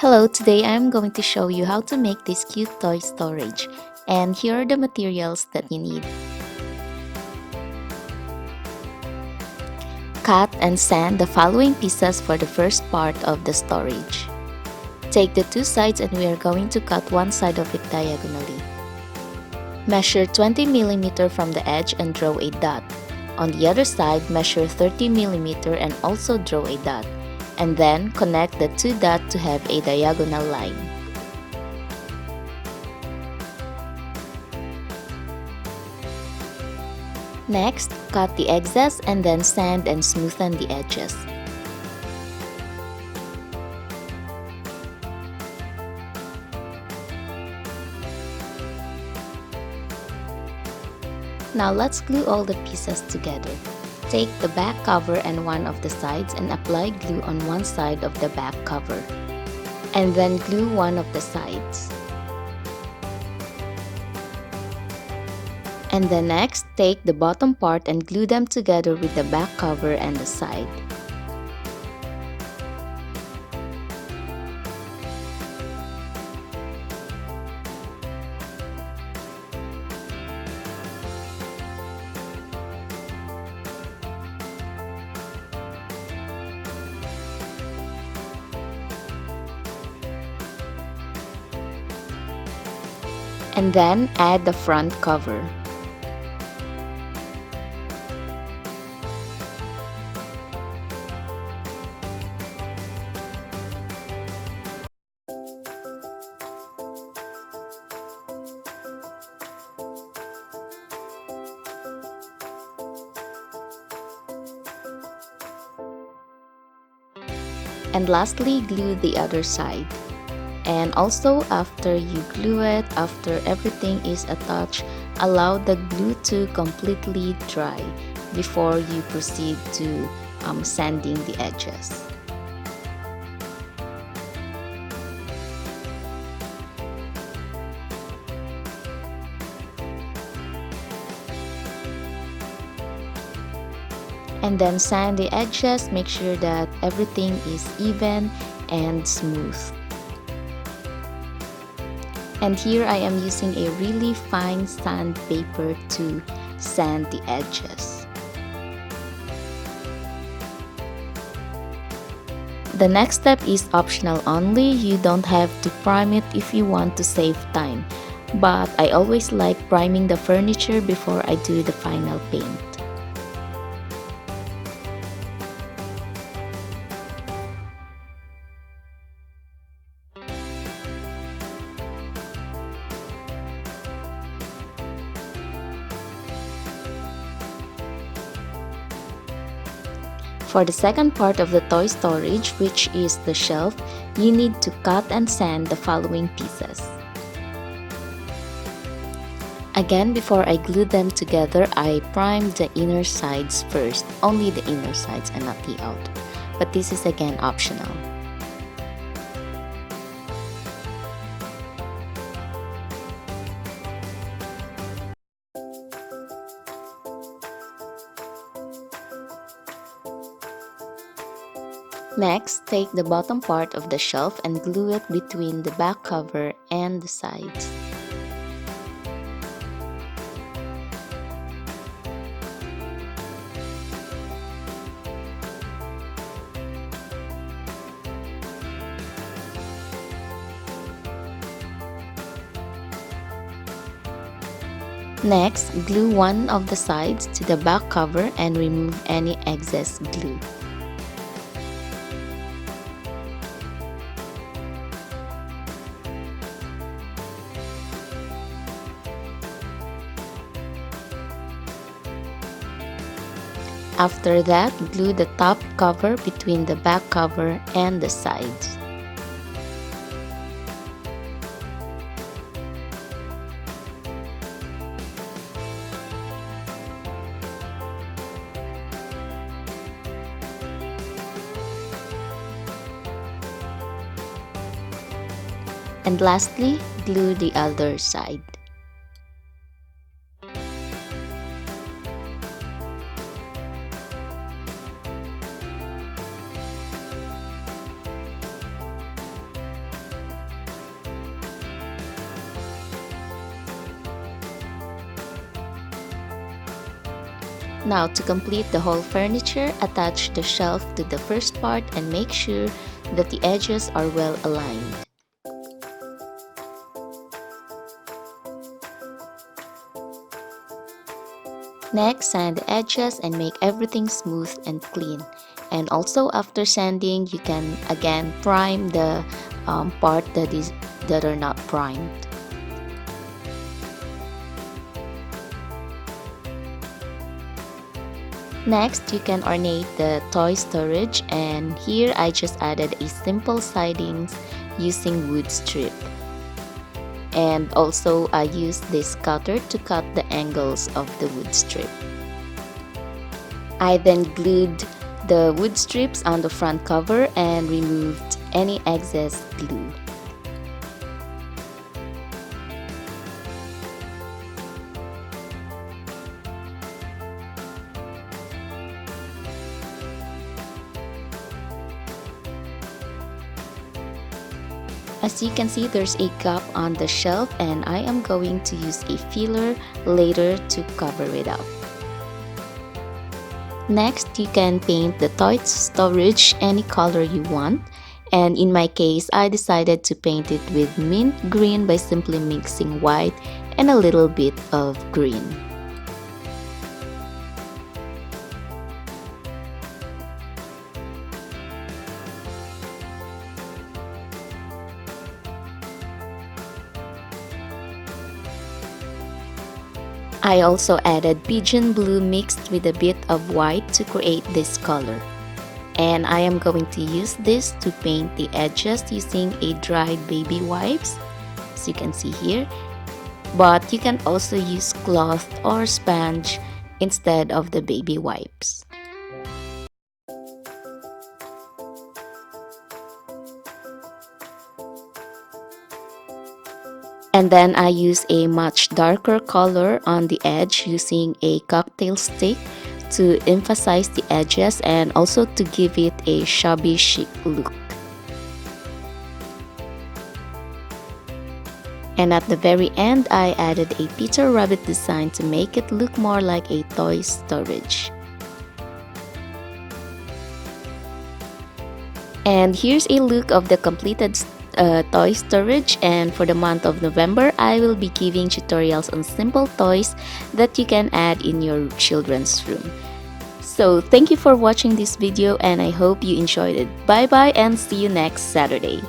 Hello, today I'm going to show you how to make this cute toy storage. And here are the materials that you need. Cut and sand the following pieces for the first part of the storage. Take the two sides and we are going to cut one side of it diagonally. Measure 20 mm from the edge and draw a dot. On the other side, measure 30 mm and also draw a dot. And then connect the two dots to have a diagonal line. Next, cut the excess and then sand and smoothen the edges. Now let's glue all the pieces together. Take the back cover and one of the sides and apply glue on one side of the back cover. And then glue one of the sides. And then next, take the bottom part and glue them together with the back cover and the side. And then add the front cover. And lastly, glue the other side. And also, after you glue it, after everything is attached, allow the glue to completely dry before you proceed to sanding the edges. And then sand the edges, make sure that everything is even and smooth. And here I am using a really fine sandpaper to sand the edges. The next step is optional only. You don't have to prime it if you want to save time. But I always like priming the furniture before I do the final paint. For the second part of the toy storage, which is the shelf, you need to cut and sand the following pieces. Again, before I glue them together, I primed the inner sides first, only the inner sides and not the outer. But this is again optional. Next, take the bottom part of the shelf and glue it between the back cover and the sides. Next, glue one of the sides to the back cover and remove any excess glue. After that, glue the top cover between the back cover and the sides. And lastly, glue the other side. Now, to complete the whole furniture, attach the shelf to the first part and make sure that the edges are well aligned. Next, sand the edges and make everything smooth and clean. And also, after sanding, you can again prime the part that are not primed. Next, you can ornate the toy storage, and here I just added a simple sidings using wood strip. And also I used this cutter to cut the angles of the wood strip. I then glued the wood strips on the front cover and removed any excess glue. As you can see, there's a gap on the shelf and I am going to use a filler later to cover it up. Next, you can paint the toy storage any color you want, and in my case, I decided to paint it with mint green by simply mixing white and a little bit of green. I also added pigeon blue mixed with a bit of white to create this color. And I am going to use this to paint the edges using a dried baby wipes, as you can see here. But you can also use cloth or sponge instead of the baby wipes. And then I use a much darker color on the edge using a cocktail stick to emphasize the edges and also to give it a shabby chic look. And at the very end, I added a Peter Rabbit design to make it look more like a toy storage. And here's a look of the completed toy storage, and for the month of November I will be giving tutorials on simple toys that you can add in your children's room. So thank you for watching this video and I hope you enjoyed it. Bye bye and see you next Saturday.